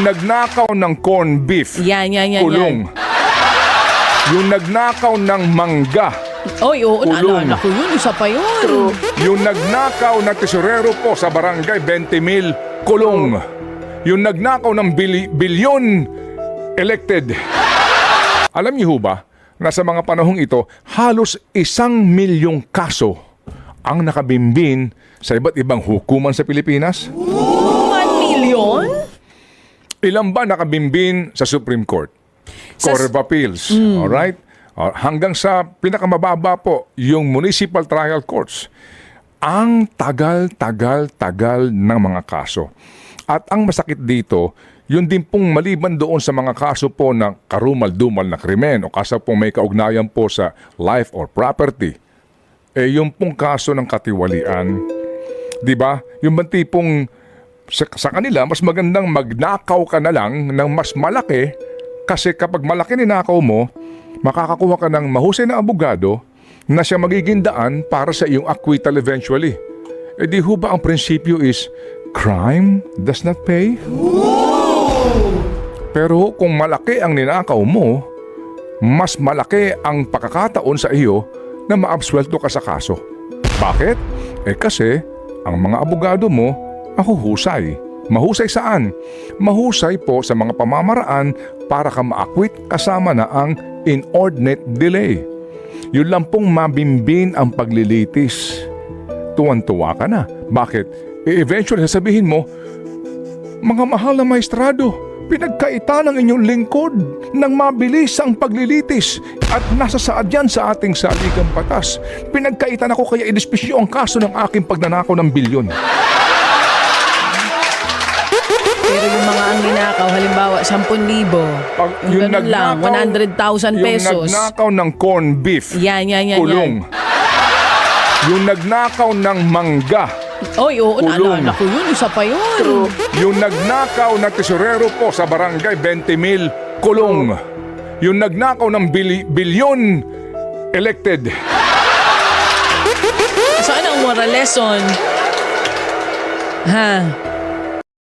nagnakaw ng corn beef, Yan. kulong. Yung nagnakaw ng mangga, Oy, oo, kulong. naalala ko yun. Isa pa yun. yung nagnakaw na tesorero po sa barangay 20,000, kulong. Yung nagnakaw ng bilyon, elected. Alam niyo ho ba, na sa mga panahong ito, halos 1,000,000 kaso ang nakabimbin sa iba't ibang hukuman sa Pilipinas? 1 million? Ilan ba nakabimbin sa Supreme Court? Sa- Court of Appeals, alright? Hanggang sa pinakamababa po, yung Municipal Trial Courts. Ang tagal ng mga kaso. At ang masakit dito, yun din pong maliban doon sa mga kaso po ng karumal-dumal na krimen o kaso pong may kaugnayan po sa life or property, yung pong kaso ng katiwalian, di ba? Yung bang tipong sa kanila, mas magandang magnakaw ka na lang ng mas malaki kasi kapag malaki ninakaw mo, makakakuha ka ng mahusay na abogado na siya magiging daan para sa iyong acquittal eventually. E di ho ba ang prinsipyo is crime does not pay? Pero kung malaki ang ninakaw mo, mas malaki ang pagkakataon sa iyo na maabsuelto ka sa kaso. Bakit? Kasi ang mga abogado mo mahuhusay. Mahusay saan? Mahusay po sa mga pamamaraan para ka ma-acquit kasama na ang inordinate delay. Yun lang pong mabimbin ang paglilitis. Tuwan-tuwa ka na. Bakit? Eventually sasabihin mo, mga mahal na maestrado, pinagkaita ng inyong lingkod ng mabilis ang paglilitis at nasa saad yan sa ating saligang batas. Pinagkaitan ako kaya idispisyo ang kaso ng aking pagnanakaw ng bilyon. Pero yung mga ang ninakaw, halimbawa, 10,000. Yung ganun lang, 100,000 pesos. Yung nagnakaw ng corn beef, Yan. kulong. Yung nagnakaw ng mangga, Oy, oo, kulong. naalala ko yun. Isa pa yun. yung nagnakaw na tesorero po sa barangay 20,000, kulong. Yung nagnakaw ng bilyon, elected. Saan ang moral lesson? Ha?